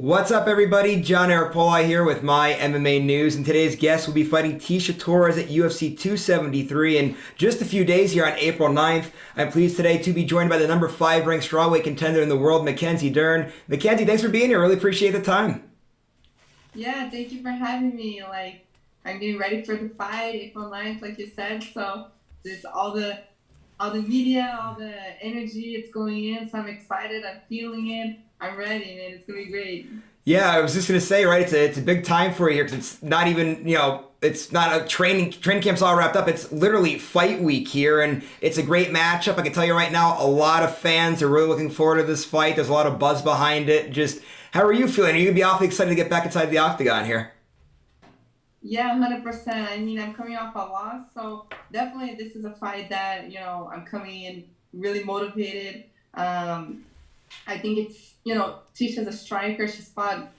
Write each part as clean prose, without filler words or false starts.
What's up, everybody? John Arapoli here with My MMA News, and today's guest will be fighting Tecia Torres at UFC 273 in just a few days here on April 9th. I'm pleased today to be joined by the number 5 ranked strawweight contender in the world, Mackenzie Dern. Mackenzie, thanks for being here. Really appreciate the time. Yeah, thank you for having me. I'm getting ready for the fight, April 9th, like you said. So there's all the media, all the energy, it's going in. So I'm excited. I'm feeling it. I'm ready, man. It's gonna be great. Yeah, I was just gonna say, right? It's a big time for you here because it's not even it's not a training camp's all wrapped up. It's literally fight week here, and it's a great matchup. I can tell you right now, a lot of fans are really looking forward to this fight. There's a lot of buzz behind it. Just how are you feeling? Are you gonna be awfully excited to get back inside the octagon here? Yeah, 100%. I mean, I'm coming off a loss, so definitely this is a fight that, I'm coming in really motivated. I think Ticia's a striker. She's fought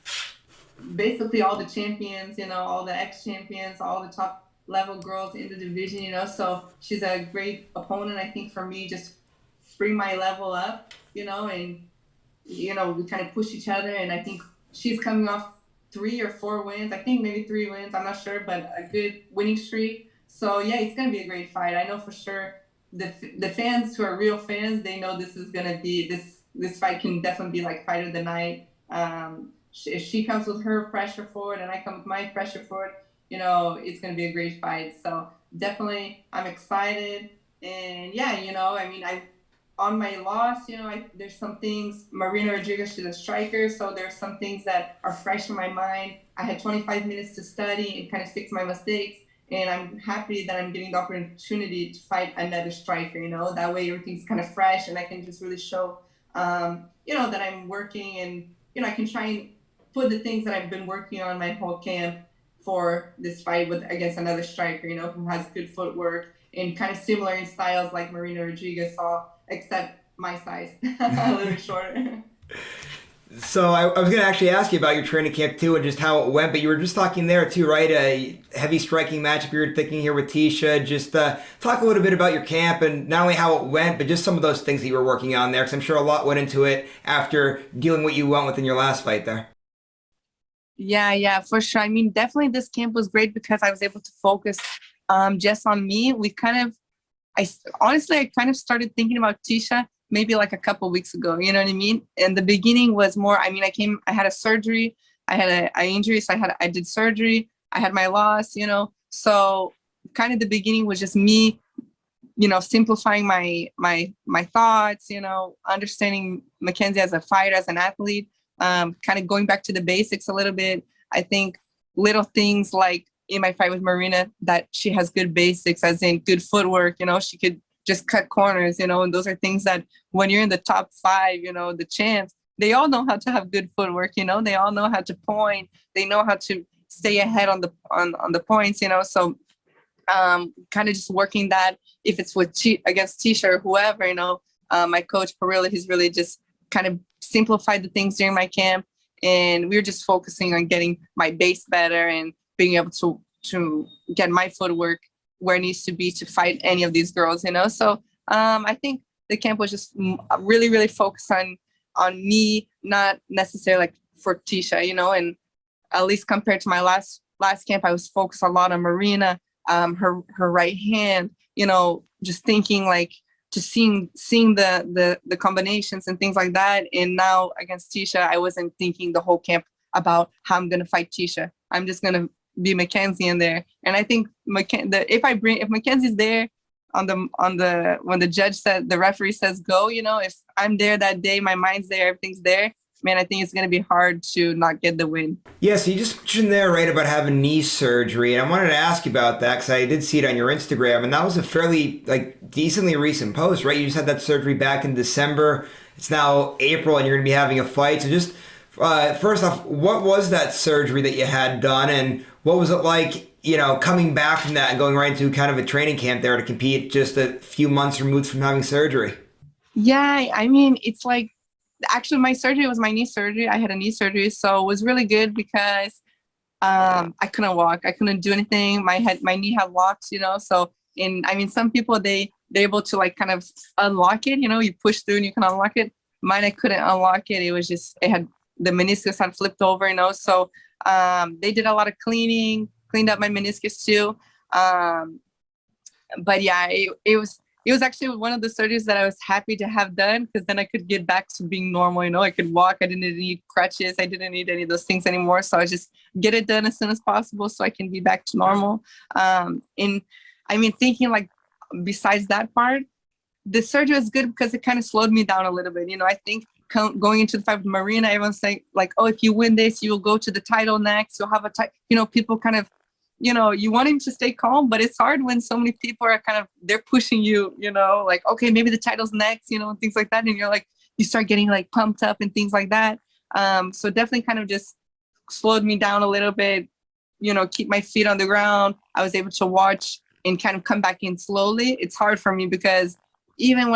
basically all the champions, all the ex-champions, all the top level girls in the division, so she's a great opponent, I think, for me, just bring my level up, and, we kind of push each other. And I think she's coming off 3 or 4 wins. I think maybe 3 wins. I'm not sure, but a good winning streak. So yeah, it's going to be a great fight. I know for sure the fans who are real fans, they know this is going to be this fight can definitely be like fight of the night. If she comes with her pressure forward and I come with my pressure forward, it's going to be a great fight. So definitely I'm excited. And yeah, I mean, on my loss, there's some things. Marina Rodriguez, she's a striker, so there's some things that are fresh in my mind. I had 25 minutes to study and kind of fix my mistakes, and I'm happy that I'm getting the opportunity to fight another striker. That way everything's kind of fresh, and I can just really show, that I'm working, and I can try and put the things that I've been working on my whole camp for this fight with against another striker, who has good footwork and kind of similar in styles like Marina Rodriguez saw, except my size, a little bit shorter. So I was going to actually ask you about your training camp too and just how it went, but you were just talking there too, right? A heavy striking matchup you're thinking here with Tecia. Just talk a little bit about your camp and not only how it went, but just some of those things that you were working on there, because I'm sure a lot went into it after dealing what you went with in your last fight there. Yeah, for sure. I mean, definitely this camp was great because I was able to focus just on me. I kind of started thinking about Tecia maybe like a couple weeks ago, you know what I mean? And the beginning was more, I mean, I had a surgery, I had an injury, so I did surgery, I had my loss, so kind of the beginning was just me, simplifying my thoughts, understanding Mackenzie as a fighter, as an athlete, kind of going back to the basics a little bit. I think little things like in my fight with Marina, that she has good basics, as in good footwork, she could just cut corners, and those are things that when you're in the top 5, the champs, they all know how to have good footwork, they all know how to point, they know how to stay ahead on the points, so kind of just working that. If it's against Tecia or whoever, my coach Parilla, he's really just kind of simplified the things during my camp, and we were just focusing on getting my base better and being able to get my footwork where it needs to be to fight any of these girls, So I think the camp was just really, really focused on me, not necessarily like for Tecia, and at least compared to my last camp, I was focused a lot on Marina, her right hand, just thinking like just seeing the combinations and things like that. And now against Tecia, I wasn't thinking the whole camp about how I'm gonna fight Tecia. I'm just gonna be Mackenzie in there. And I think if Mackenzie's there on the when the referee says go, if I'm there that day, my mind's there, everything's there, man, I think it's going to be hard to not get the win. Yeah, so you just mentioned there, right, about having knee surgery, and I wanted to ask you about that because I did see it on your Instagram, and that was a fairly, decently recent post, right? You just had that surgery back in December. It's now April, and you're going to be having a fight. So just first off, what was that surgery that you had done, and what was it like, coming back from that and going right into kind of a training camp there to compete just a few months removed from having surgery? Yeah, I mean, it's like, actually my surgery was my knee surgery. I had a knee surgery, so it was really good because I couldn't walk, I couldn't do anything. My knee had locks, so I mean, some people they're able to like kind of unlock it, you push through and you can unlock it. Mine, I couldn't unlock it. It was just, it had the meniscus had flipped over, so they did a lot of cleaned up my meniscus too. But yeah, it was actually one of the surgeries that I was happy to have done, because then I could get back to being normal. I could walk. I didn't need crutches. I didn't need any of those things anymore. So I just get it done as soon as possible so I can be back to normal. And I mean, thinking like, besides that part, the surgery was good because it kind of slowed me down a little bit. I think going into the fight with Marina, everyone's saying like, oh, if you win this, you'll go to the title next. You'll have a title. People kind of, you want him to stay calm, but it's hard when so many people are they're pushing you, like, okay, maybe the title's next, and things like that. And you're like, you start getting like pumped up and things like that. So definitely kind of just slowed me down a little bit, keep my feet on the ground. I was able to watch and kind of come back in slowly. It's hard for me because even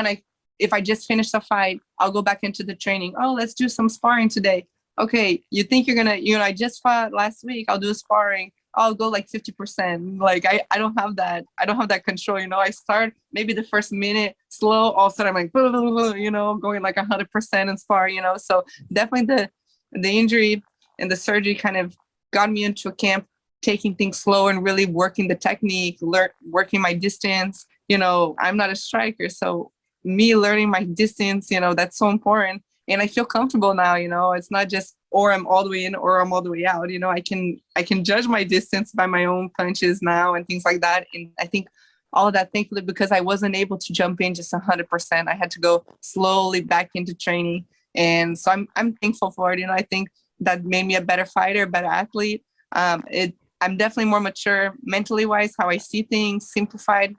if I just finish the fight, I'll go back into the training. Oh, let's do some sparring today. Okay, you think you're gonna, I just fought last week. I'll do a sparring. I'll go like 50%. Like I don't have that. I don't have that control. I start maybe the first minute slow. All of a sudden I'm like, blah, blah, blah, going like 100% in spar. So definitely the injury and the surgery kind of got me into a camp, taking things slow and really working the technique, working my distance. I'm not a striker, so me learning my distance, that's so important. And I feel comfortable now, it's not just, or I'm all the way in or I'm all the way out. I can judge my distance by my own punches now and things like that. And I think all of that, thankfully, because I wasn't able to jump in just 100%, I had to go slowly back into training. And so I'm thankful for it. I think that made me a better fighter, a better athlete. I'm definitely more mature mentally wise, how I see things, simplified.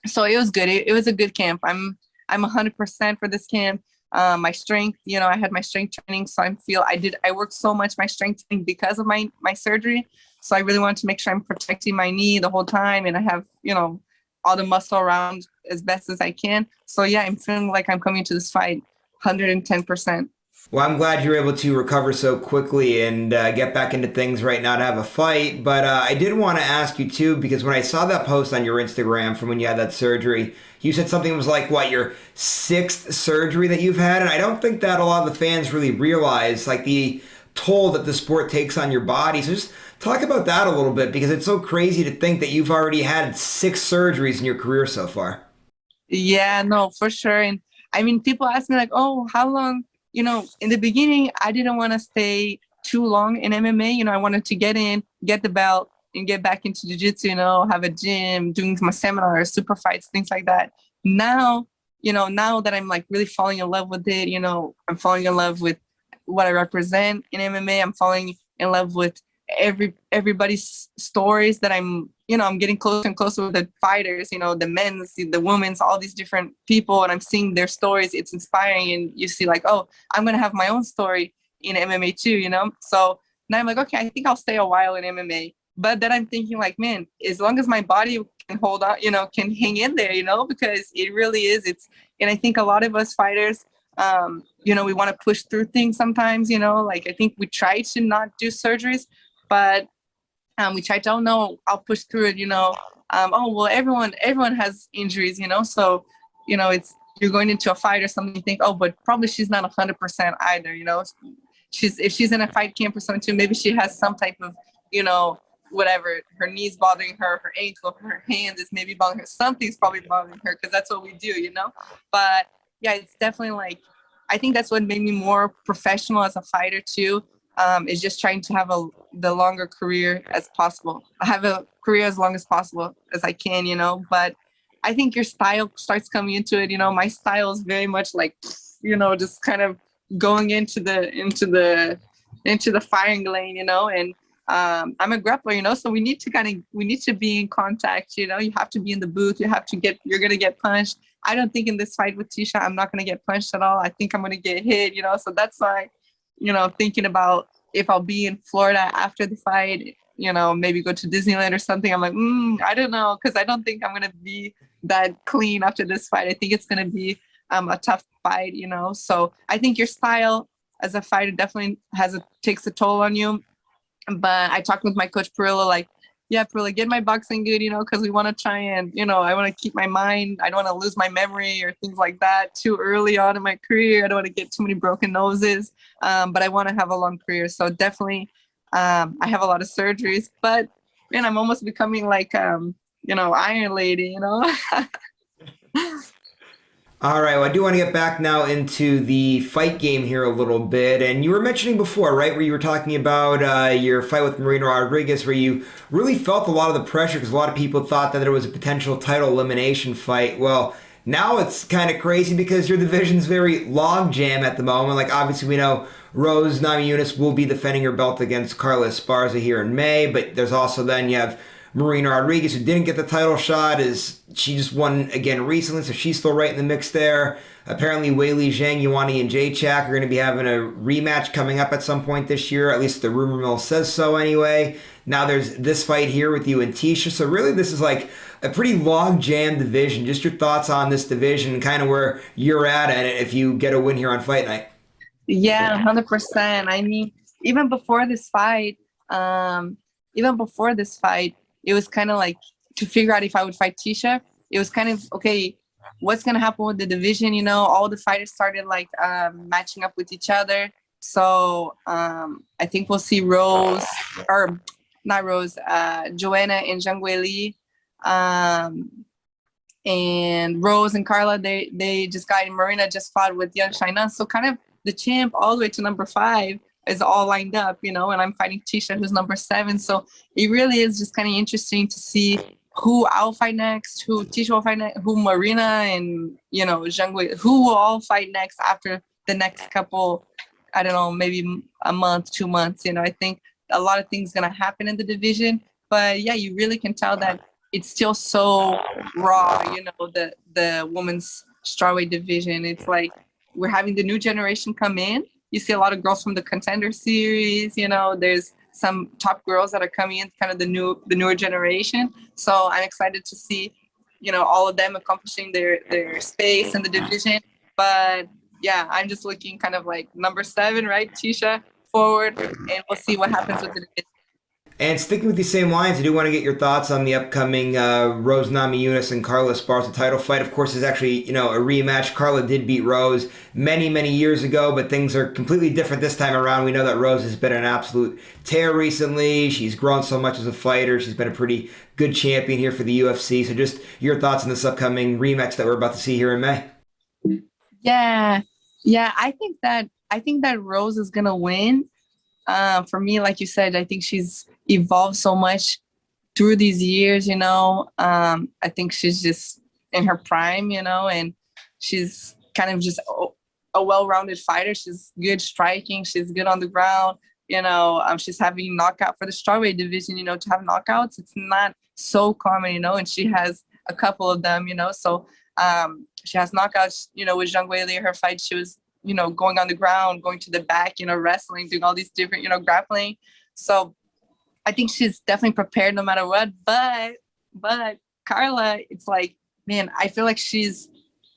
So it was good. It was a good camp. I'm 100% for this camp. My strength, I had my strength training. So I worked so much my strength training because of my surgery. So I really wanted to make sure I'm protecting my knee the whole time. And I have, all the muscle around as best as I can. So yeah, I'm feeling like I'm coming to this fight 110%. Well, I'm glad you were able to recover so quickly and get back into things right now to have a fight. But I did want to ask you too, because when I saw that post on your Instagram from when you had that surgery, you said something was like, what, your 6th surgery that you've had? And I don't think that a lot of the fans really realize like the toll that the sport takes on your body. So just talk about that a little bit, because it's so crazy to think that you've already had 6 surgeries in your career so far. Yeah, no, for sure. And I mean, people ask me like, oh, how long? In the beginning, I didn't want to stay too long in MMA. I wanted to get in, get the belt, and get back into jiu-jitsu, have a gym, doing my seminars, super fights, things like that. Now, now that I'm like really falling in love with it, I'm falling in love with what I represent in MMA. I'm falling in love with everybody's stories that I'm getting closer and closer with the fighters, the men's, the women's, all these different people, and I'm seeing their stories. It's inspiring, and you see like, oh, I'm going to have my own story in MMA too, So now I'm like, okay, I think I'll stay a while in MMA. But then I'm thinking like, man, as long as my body can hold on, can hang in there, because it really is. And I think a lot of us fighters, we want to push through things sometimes, like I think we try to not do surgeries, but we try to, oh no, I'll push through it, oh, well, everyone has injuries, so, it's, you're going into a fight or something, you think, oh, but probably she's not 100% either, if she's in a fight camp or something too, maybe she has some type of, whatever, her knees bothering her, her ankle, her hand is maybe bothering her, something's probably bothering her, because that's what we do, but yeah, it's definitely like, I think that's what made me more professional as a fighter too, is just trying to have the longer career as possible. I have a career as long as possible as I can, but I think your style starts coming into it. My style is very much like, just kind of going into the firing lane, and I'm a grappler, so we need to be in contact, you have to be in the booth, you're going to get punched. I don't think in this fight with Tecia, I'm not going to get punched at all. I think I'm going to get hit, so that's why, thinking about if I'll be in Florida after the fight, maybe go to Disneyland or something. I'm like, I don't know, because I don't think I'm going to be that clean after this fight. I think it's going to be a tough fight, so I think your style as a fighter definitely takes a toll on you. But I talked with my coach Perillo, like, yeah, probably get my boxing good, because we want to try and, I want to keep my mind. I don't want to lose my memory or things like that too early on in my career. I don't want to get too many broken noses, but I want to have a long career. So definitely, I have a lot of surgeries, but man, I'm almost becoming like, Iron Lady. All right, well, I do want to get back now into the fight game here a little bit. And you were mentioning before, right, where you were talking about your fight with Marina Rodriguez, where you really felt a lot of the pressure because a lot of people thought that there was a potential title elimination fight. Well, now it's kind of crazy because your division's very log jam at the moment. Like, obviously, we know Rose Namajunas will be defending her belt against Carla Esparza here in May, but there's also then you have Marina Rodriguez, who didn't get the title shot, she just won again recently, so she's still right in the mix there. Apparently, Weili Zhang, Ioane, and Jacek are going to be having a rematch coming up at some point this year. At least the rumor mill says so anyway. Now there's this fight here with you and Tecia. So really, this is like a pretty log jam division. Just your thoughts on this division and kind of where you're at it if you get a win here on fight night. Yeah, 100%. I mean, even before this fight, it was kind of like to figure out if I would fight Tecia. It was kind of, okay, what's going to happen with the division? All the fighters started like matching up with each other. So I think we'll see Rose, or not Rose, Joanna and Zhang Weili. And Rose and Carla, they just got, Marina just fought with Young China. So kind of the champ all the way to number 5 is all lined up, and I'm fighting Tecia, who's number 7. So it really is just kind of interesting to see who I'll fight next, who Tecia will fight next, who Marina and, Zhang Wei, who will all fight next after the next couple, I don't know, maybe a month, 2 months. I think a lot of things going to happen in the division. But yeah, you really can tell that it's still so raw, the women's strawweight division. It's like we're having the new generation come in. You see a lot of girls from the Contender Series. There's some top girls that are coming in, kind of the newer generation. So I'm excited to see, all of them accomplishing their space in the division. But yeah, I'm just looking kind of like number 7, right, Tecia, forward, and we'll see what happens with the division. And sticking with the same lines, I do want to get your thoughts on the upcoming Rose Namajunas and Carla Esparza title fight. Of course, it's actually, a rematch. Carla did beat Rose many, many years ago, but things are completely different this time around. We know that Rose has been an absolute tear recently. She's grown so much as a fighter. She's been a pretty good champion here for the UFC. So just your thoughts on this upcoming rematch that we're about to see here in May. Yeah. I think that Rose is gonna win. For me, like you said, I think she's evolved so much through these years. I think she's just in her prime, and she's kind of just a well-rounded fighter. She's good striking. She's good on the ground. She's having knockout for the strawweight division. To have knockouts, it's not so common. And she has a couple of them. So she has knockouts. With Zhang Weili, her fight, she was going on the ground, going to the back, wrestling, doing all these different, grappling. So I think she's definitely prepared no matter what. But Carla, it's like, man, I feel like she's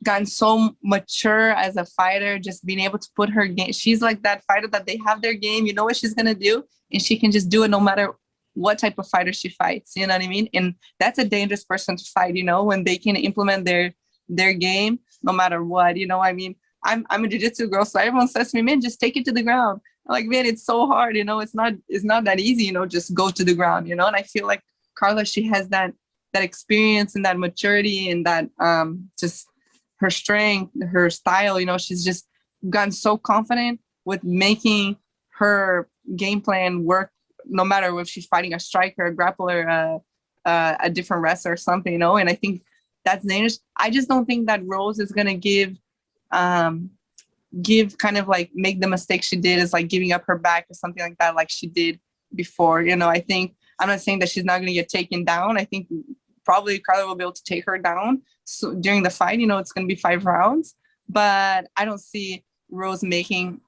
gotten so mature as a fighter, just being able to put her game. She's like that fighter that they have their game, what she's going to do, and she can just do it no matter what type of fighter she fights, you know what I mean? And that's a dangerous person to fight, when they can implement their game no matter what, I mean, I'm a jiu-jitsu girl, so everyone says to me, man, just take it to the ground. I'm like, man, it's so hard, it's not that easy, just go to the ground, and I feel like Carla, she has that experience and that maturity and that just her strength, her style, she's just gotten so confident with making her game plan work, no matter if she's fighting a striker, a grappler, a different wrestler or something, and I think that's dangerous. I just don't think that Rose is gonna give kind of like make the mistake she did, is like giving up her back or something like that, like she did before. I think, I'm not saying that she's not going to get taken down. I think probably Carla will be able to take her down. So during the fight, it's going to be 5 rounds, but I don't see Rose making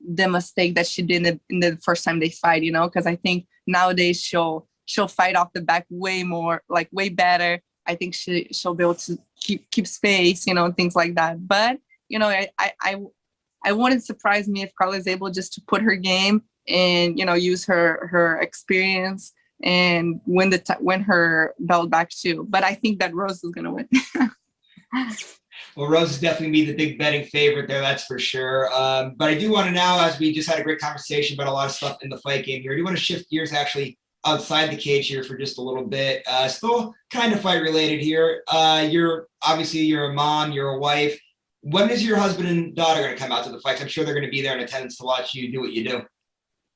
the mistake that she did in the first time they fight, because I think nowadays she'll fight off the back way more, like way better. I think she'll be able to keep space, and things like that. But I wouldn't surprise me if Carla is able just to put her game and use her experience and win her belt back too. But I think that Rose is gonna win. Well, Rose is definitely be the big betting favorite there, that's for sure. But I do want to now, as we just had a great conversation about a lot of stuff in the fight game here, I do want to shift gears actually outside the cage here for just a little bit. Still kind of fight related here. You're a mom, you're a wife. When is your husband and daughter going to come out to the fights? I'm sure they're going to be there in attendance to watch you do what you do.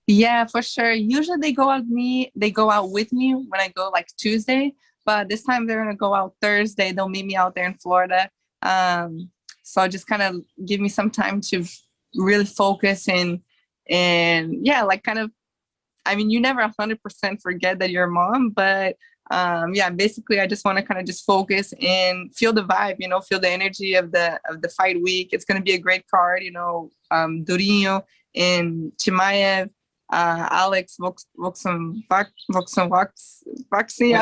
Yeah, for sure. Usually they go out with me when I go like Tuesday, but this time they're gonna go out Thursday. They'll meet me out there in Florida. So just kind of give me some time to really focus and yeah, like kind of, I mean, you never 100% forget that you're a mom, but yeah, basically I just want to kind of just focus and feel the vibe, feel the energy of the fight week. It's going to be a great card, Durinho and Chimaev, Alex Voxy. I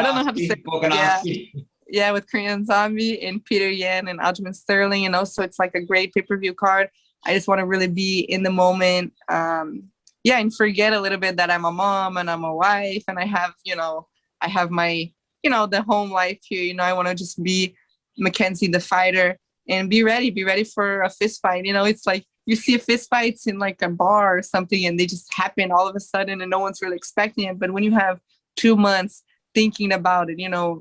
don't know how to say it. Yeah, with Korean Zombie and Peter Yan and Aljamain Sterling, so it's like a great pay-per-view card. I just want to really be in the moment. Yeah, and forget a little bit that I'm a mom and I'm a wife and I have my, the home life here. I want to just be Mackenzie the fighter and be ready for a fist fight. It's like you see fist fights in like a bar or something and they just happen all of a sudden and no one's really expecting it. But when you have 2 months thinking about it,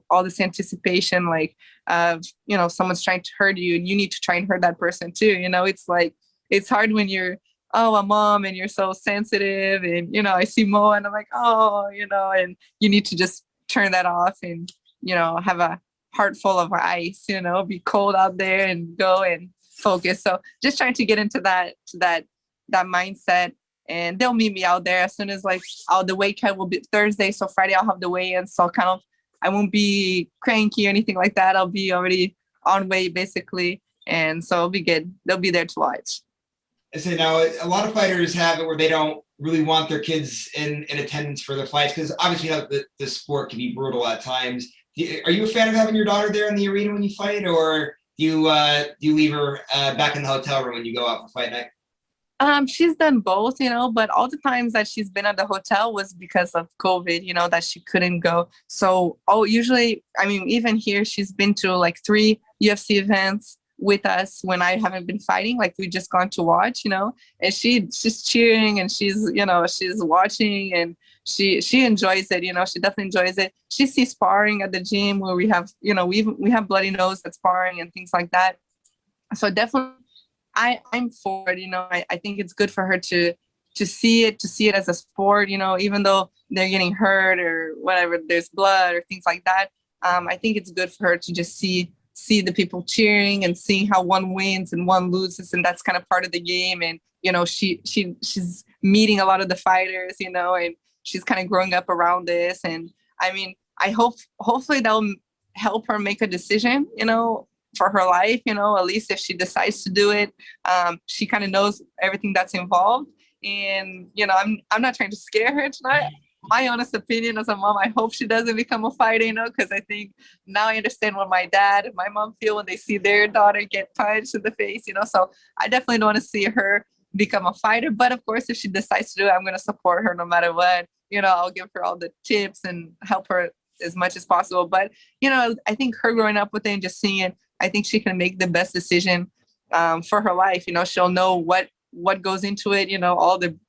all this anticipation, like of, someone's trying to hurt you and you need to try and hurt that person too. It's like, it's hard when you're, a mom and you're so sensitive and, I see Mo and I'm like, and you need to just turn that off and, have a heart full of ice, be cold out there and go and focus. So just trying to get into that mindset, and they'll meet me out there as soon as like the weigh cut will be Thursday. So Friday I'll have the weigh-in. So kind of, I won't be cranky or anything like that. I'll be already on weight basically. And so it'll be good. They'll be there to watch. I say now, a lot of fighters have it where they don't really want their kids in attendance for their fights because obviously the sport can be brutal at times. Are you a fan of having your daughter there in the arena when you fight, or do you leave her back in the hotel room when you go out for fight night? She's done both, but all the times that she's been at the hotel was because of COVID, that she couldn't go. So, usually, I mean, even here, she's been to like 3 UFC events with us when I haven't been fighting. Like we've just gone to watch, and she's cheering and she's watching and she enjoys it. She definitely enjoys it. She sees sparring at the gym where we have, we have Bloody Nose at sparring and things like that. So definitely I'm for it. I think it's good for her to see it as a sport, even though they're getting hurt or whatever, there's blood or things like that. I think it's good for her to just see the people cheering and seeing how one wins and one loses, and that's kind of part of the game. And she's meeting a lot of the fighters, and she's kind of growing up around this. And I mean, hopefully that'll help her make a decision, for her life, at least if she decides to do it. She kind of knows everything that's involved. And, I'm not trying to scare her tonight. My honest opinion as a mom, I hope she doesn't become a fighter, because I think now I understand what my dad and my mom feel when they see their daughter get punched in the face, so I definitely don't want to see her become a fighter. But of course, if she decides to do it, I'm going to support her no matter what. I'll give her all the tips and help her as much as possible. But, I think her growing up with it and just seeing it, I think she can make the best decision for her life. She'll know what goes into it, all the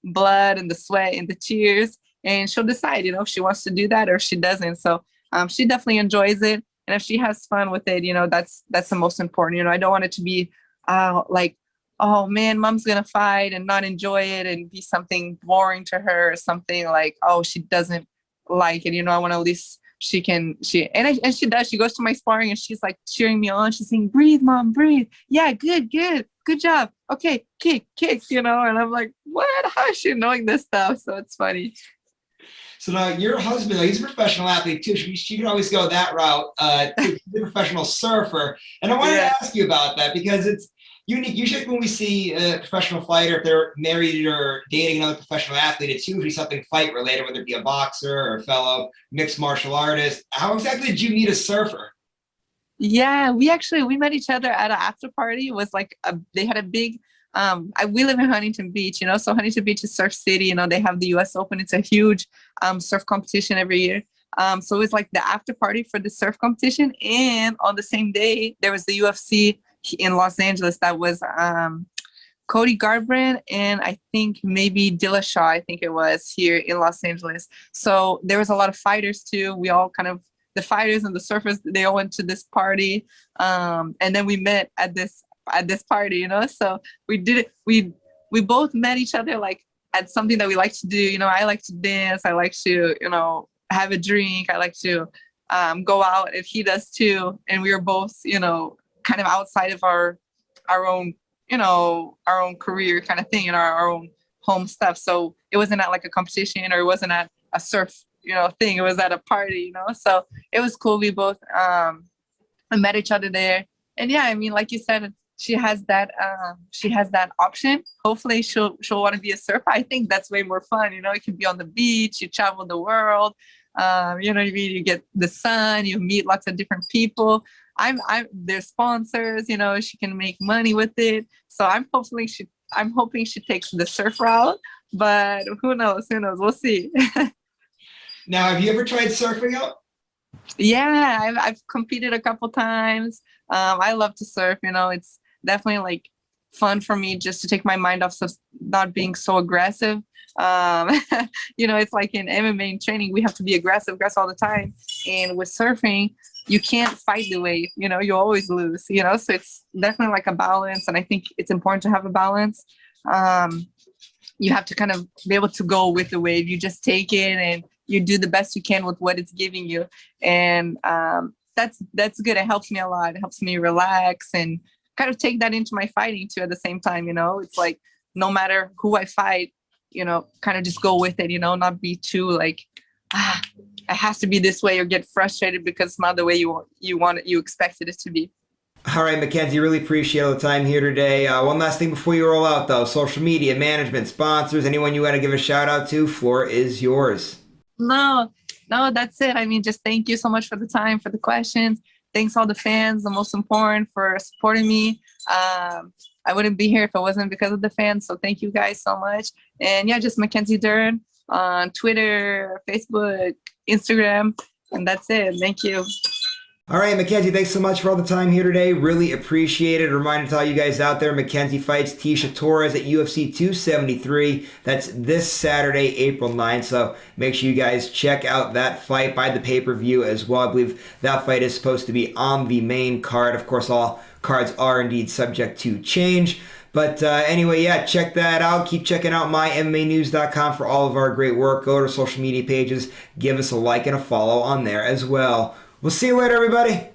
blood and the sweat and the tears, and she'll decide, if she wants to do that or if she doesn't. So she definitely enjoys it. And if she has fun with it, that's the most important. I don't want it to be like, oh man, mom's going to fight and not enjoy it and be something boring to her or something like, oh, she doesn't like it. I want to at least she does. She goes to my sparring and she's like cheering me on. She's saying, breathe, mom, breathe. Yeah, good job. Okay, kick, and I'm like, what? How is she knowing this stuff? So it's funny. So now your husband, he's a professional athlete too. She could always go that route. He's a professional surfer. And I wanted to ask you about that because it's unique. Usually when we see a professional fighter, if they're married or dating another professional athlete, it's usually something fight related, whether it be a boxer or a fellow mixed martial artist. How exactly did you meet a surfer? Yeah, we met each other at an after party. It was like they had a big we live in Huntington Beach, you know, so Huntington Beach is Surf City. You know, they have the U.S. Open. It's a huge surf competition every year. So it was like the after party for the surf competition, and on the same day there was the UFC in Los Angeles. That was Cody Garbrandt and I think maybe Dillashaw, I think it was, here in Los Angeles. So there was a lot of fighters too. We all kind of, the fighters and the surfers, they all went to this party. And then we met at this party, you know. So we did it. We both met each other like at something that we like to do. You know, I like to dance. I like to, you know, have a drink. I like to go out, and he does too. And we were both, you know, kind of outside of our own, you know, our own career kind of thing and our own home stuff. So it wasn't at like a competition, or it wasn't at a surf, you know, thing. It was at a party, you know. So it was cool. We both met each other there. And yeah, I mean, like you said, she has that option. Hopefully she'll want to be a surfer. I think that's way more fun. You know, it can be on the beach, you travel the world. You know what I mean? You get the sun, you meet lots of different people. I'm their sponsors, you know, she can make money with it. So I'm hoping she takes the surf route, but who knows? We'll see. Now, have you ever tried surfing out? Yeah, I've competed a couple times. I love to surf, you know, it's definitely like fun for me just to take my mind off, so not being so aggressive. You know, it's like in MMA training, we have to be aggressive all the time. And with surfing, you can't fight the wave, you know, you always lose, you know, so it's definitely like a balance. And I think it's important to have a balance. You have to kind of be able to go with the wave. You just take it and you do the best you can with what it's giving you. And that's good. It helps me a lot. It helps me relax and kind of take that into my fighting too at the same time, you know. It's like no matter who I fight, you know, kind of just go with it, you know, not be too like, it has to be this way, or get frustrated because it's not the way you expected it to be. All right, Mackenzie, really appreciate all the time here today. One last thing before you roll out, though. Social media, management, sponsors, anyone you want to give a shout out to, floor is yours. No, that's it. I mean, just thank you so much for the time, for the questions. Thanks all the fans, the most important, for supporting me. I wouldn't be here if it wasn't because of the fans. So thank you guys so much. And yeah, just Mackenzie Dern on Twitter, Facebook, Instagram, and that's it. Thank you. All right, Mackenzie, thanks so much for all the time here today. Really appreciate it. A reminder to all you guys out there, Mackenzie fights Tecia Torres at UFC 273. That's this Saturday, April 9th. So make sure you guys check out that fight, buy the pay-per-view as well. I believe that fight is supposed to be on the main card. Of course, all cards are indeed subject to change. But anyway, yeah, check that out. Keep checking out MyMMANews.com for all of our great work. Go to social media pages. Give us a like and a follow on there as well. We'll see you later, everybody.